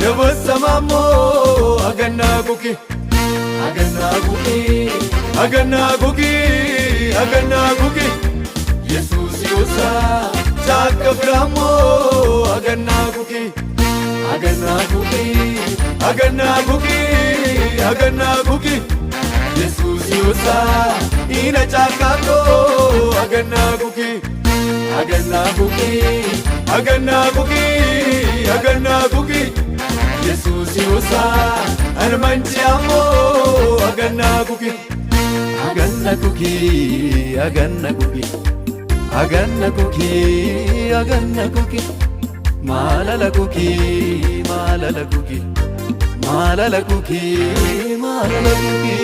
Dabasamaamo aganna kuki aganna kuki aganna kuki aganna kuki Yesus yosa chakaframo aganna kuki aganna kuki aganna kuki aganna kuki Yesus yosa ina chakako aganna kuki aganna kuki aganna kuki aganna kuki Yesus yosa armanchiamo aganna kuki aganna kuki aganna kuki aganna kuki aganna kuki malala kuki malala kuki malala kuki malala kuki